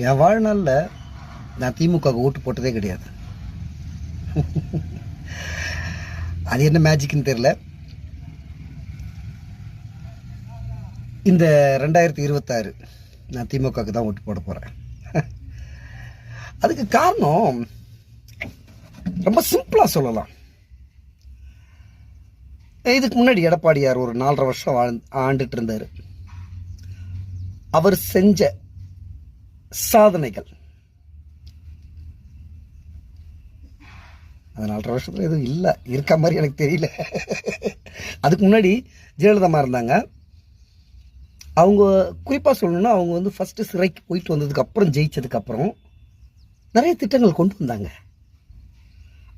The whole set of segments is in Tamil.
என் வாழ்நாளில் நான் திமுகவுக்கு ஓட்டு போட்டதே கிடையாது. அது என்ன மேஜிக்னு தெரியல. இந்த 2026 நான் திமுகவுக்கு தான் ஓட்டு போட போகிறேன். அதுக்கு காரணம் ரொம்ப சிம்பிளாக சொல்லலாம். இதுக்கு முன்னாடி எடப்பாடியார் ஒரு 4.5 வருஷம் ஆண்டுட்டு இருந்தார். அவர் செஞ்ச சாதனைகள் அந்த 4.5 வருஷத்துல எதுவும் இல்லை, இருக்க மாதிரி எனக்கு தெரியல. அதுக்கு முன்னாடி ஜெயலலிதா இருந்தாங்க. அவங்க குறிப்பாக சொல்லணும்னா அவங்க வந்து ஃபஸ்ட்டு சிறைக்கு போயிட்டு வந்ததுக்கப்புறம் ஜெயிச்சதுக்கப்புறம் நிறைய திட்டங்கள் கொண்டு வந்தாங்க.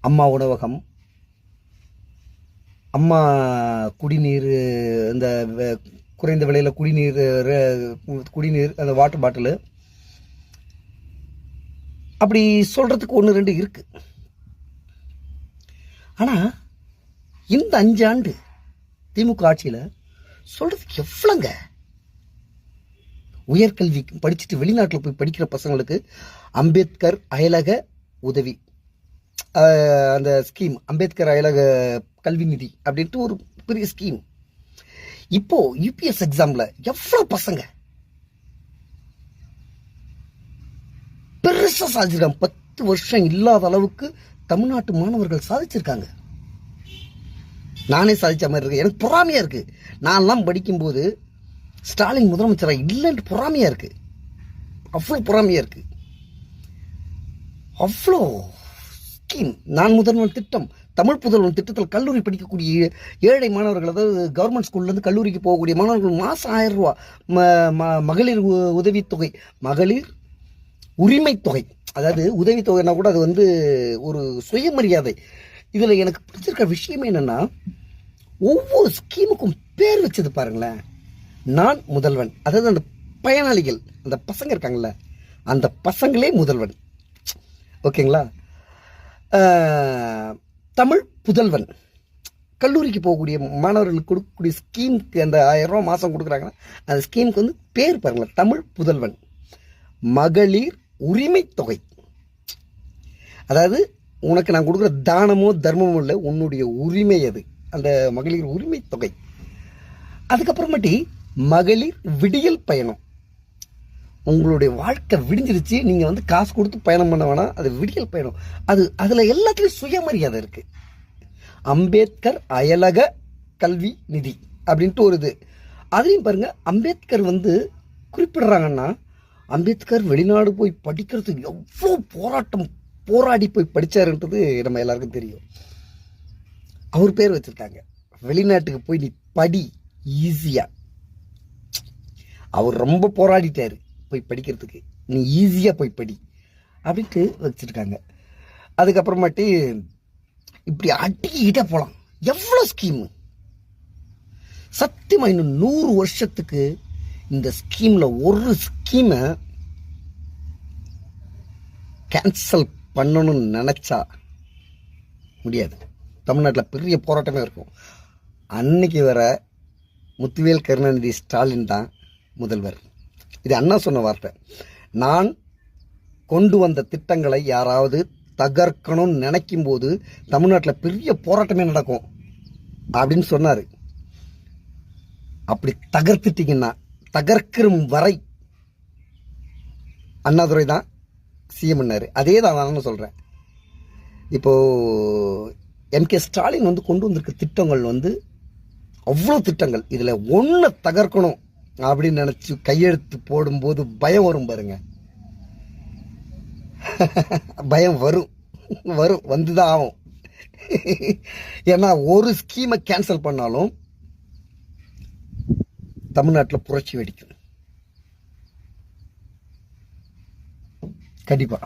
அம்மா உணவகம், அம்மா குடிநீர், இந்த குறைந்த விலையில் குடிநீர் அந்த வாட்டர் பாட்டிலு, அப்படி சொல்கிறதுக்கு 1-2 இருக்கு. ஆனால் இந்த 5 ஆண்டு திமுக ஆட்சியில் சொல்கிறதுக்கு எவ்வளோங்க. உயர்கல்வி படிச்சுட்டு வெளிநாட்டில் போய் படிக்கிற பசங்களுக்கு அம்பேத்கர் அயலக உதவி, அந்த ஸ்கீம், அம்பேத்கர் அயலக கல்வி நிதி அப்படின்ட்டு ஒரு பெரிய ஸ்கீம். இப்போ யூபிஎஸ் எக்ஸாம்ல எவ்வளவு பசங்க பெருசா சாதிச்சிருக்காங்க. 10 வருஷம் இல்லாத அளவுக்கு தமிழ்நாட்டு மாணவர்கள் சாதிச்சிருக்காங்க. நானே சாதிச்ச மாதிரி இருக்கு. எனக்கு பொறாமையா இருக்கு. நான்லாம் படிக்கும்போது ஸ்டாலின் முதலமைச்சரா இல்லைன்னு பொறாமையா இருக்கு. அவ்வளோ பொறாமையா இருக்கு. அவ்வளோ ஸ்கீம். நான் முதல்வன் திட்டம், தமிழ் புதல்வன் திட்டத்தில் கல்லூரி படிக்கக்கூடிய ஏழை மாணவர்கள், அதாவது கவர்மெண்ட் ஸ்கூல்லேருந்து கல்லூரிக்கு போகக்கூடிய மாணவர்கள் மாதம் 1000 ரூபா மகளிர் உதவித்தொகை, மகளிர் உரிமை தொகை. அதாவது உதவித்தொகைனா கூட அது வந்து ஒரு சுயமரியாதை. இதில் எனக்கு பிடிச்சிருக்க விஷயம் என்னென்னா, ஒவ்வொரு ஸ்கீமுக்கும் பேர் வச்சது பாருங்களேன். நான் முதல்வன், அதாவது அந்த பயனாளிகள், அந்த பசங்க இருக்காங்கல்ல, அந்த பசங்களே முதல்வன். ஓகேங்களா? தமிழ் புதல்வன், கல்லூரிக்கு போகக்கூடிய மாணவர்களுக்கு கொடுக்கக்கூடிய ஸ்கீமுக்கு அந்த 1000 ரூபா மாதம் கொடுக்குறாங்கன்னா அந்த ஸ்கீமுக்கு வந்து பேர் பாருங்களேன், தமிழ் புதல்வன். மகளிர் உரிமை தொகை, அதாவது உனக்கு நான் கொடுக்குற தானமோ தர்மமோ இல்லை, உன்னுடைய உரிமை அது, அந்த மகளிர் உரிமை தொகை. அதுக்கப்புறமேட்டி மகளிர் விடியல் பயணம். உங்களுடைய வாழ்க்கை விடிஞ்சிருச்சு, நீங்கள் வந்து காசு கொடுத்து பயணம் பண்ண வேணாம், அது விடியல் பயணம். அதில் எல்லாத்துலேயும் சுயமரியாதை இருக்குது. அம்பேத்கர் அயலக கல்வி நிதி அப்படின்ட்டு ஒரு இது. அதுலேயும் பாருங்கள், அம்பேத்கர் வந்து குறிப்பிடுறாங்கன்னா, அம்பேத்கர் வெளிநாடு போய் படிக்கிறதுக்கு எவ்வளோ போராடி போய் படித்தாருன்றது நம்ம எல்லாருக்கும் தெரியும். அவர் பேர் வச்சுருக்காங்க. வெளிநாட்டுக்கு போய் நீ படி ஈஸியாக. அவர் ரொம்ப போராடிட்டாரு போய் படிக்கிறதுக்கு, நீ ஈஸியாக போய் படி அப்படின்ட்டு வச்சுருக்காங்க. அதுக்கப்புறமாட்டி இப்படி அடிக்கிட்டே போகலாம். எவ்வளோ ஸ்கீமு. சத்தியமாக இன்னும் 100 வருஷத்துக்கு இந்த ஸ்கீமில் ஒரு ஸ்கீமை கேன்சல் பண்ணணும்னு நினச்சா முடியாது. தமிழ்நாட்டில் பெரிய போராட்டமே இருக்கும். அன்னைக்கு வர முத்துவேல் கருணாநிதி ஸ்டாலின் தான் முதல்வர். இது அண்ணா சொன்ன வார்த்தை. நான் கொண்டு வந்த திட்டங்களை யாராவது தகர்க்கணும்னு நினைக்கும் போது தமிழ்நாட்டில் பெரிய போராட்டமே நடக்கும் அப்படின்னு சொன்னார். அப்படி தகர்த்துட்டீங்கன்னா, தகர்க்கிற வரை அண்ணாதுரை தான் சிஎம் பண்ணார். அதே தான் நான் சொல்கிறேன். இப்போது எம்கே ஸ்டாலின் வந்து கொண்டு வந்திருக்க திட்டங்கள் வந்து அவ்வளோ திட்டங்கள். இதில் ஒன்றை தகர்க்கணும் அப்படின்னு நினச்சி கையெழுத்து போடும்போது பயம் வரும் பாருங்க. பயம் வரும் வந்துதான் ஆகும். ஏன்னா ஒரு ஸ்கீமை கேன்சல் பண்ணாலும் தமிழ்நாட்டில் புரட்சி வெடிக்கும். கண்டிப்பா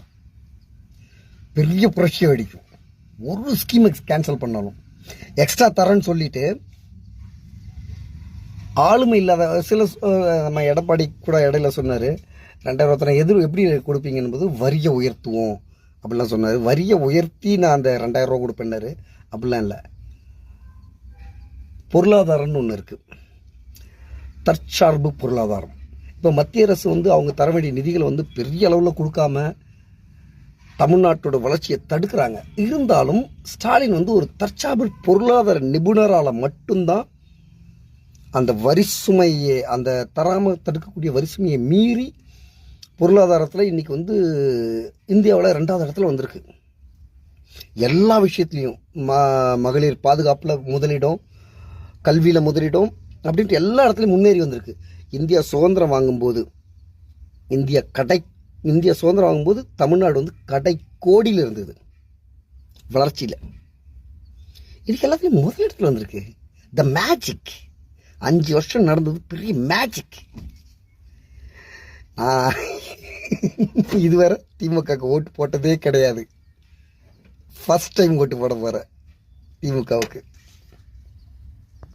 பெரிய புரட்சி வெடிக்கும். ஒரு ஸ்கீமை கேன்சல் பண்ணாலும் எக்ஸ்ட்ரா தரேன்னு சொல்லிட்டு ஆளுமை இல்லாத சில, நம்ம எடப்பாடி கூட இடையில சொன்னார், 2000 எப்படி கொடுப்பீங்க என்பது வரியை உயர்த்துவோம் அப்படிலாம் சொன்னார். வரியை உயர்த்தி நான் அந்த 2000 ரூபா கொடுப்பேன்னாரு. அப்படிலாம் இல்லை. பொருளாதாரம்னு ஒன்று இருக்குது, தற்சார்பு பொருளாதாரம். இப்போ மத்திய அரசு வந்து அவங்க தர வேண்டிய நிதிகளை வந்து பெரிய அளவில் கொடுக்காம தமிழ்நாட்டோட வளர்ச்சியை தடுக்கிறாங்க. இருந்தாலும் ஸ்டாலின் வந்து ஒரு தற்சார்பு பொருளாதார நிபுணரால் மட்டும்தான் அந்த வரிசுமையை, அந்த தராமல் தடுக்கக்கூடிய வரிசுமையை மீறி பொருளாதாரத்தில் இன்றைக்கி வந்து இந்தியாவில் 2வது இடத்துல வந்திருக்கு. எல்லா விஷயத்துலேயும் மகளிர் பாதுகாப்பில் முதலிடம், கல்வியில் முதலிடம் அப்படின்ட்டு எல்லா இடத்துலையும் முன்னேறி வந்திருக்கு. இந்தியா சுதந்திரம் வாங்கும்போது தமிழ்நாடு வந்து கடை கோடியில் இருந்தது வளர்ச்சியில். இதுக்கு எல்லாத்துலேயும் முதல் இடத்துல வந்திருக்கு. த மேஜிக் 5 வருஷம் நடந்தது பெரிய மேஜிக். இதுவரை திமுகவுக்கு ஓட்டு போட்டதே கிடையாது. ஃபர்ஸ்ட் டைம் ஓட்டு போட போகிறேன் திமுகவுக்கு.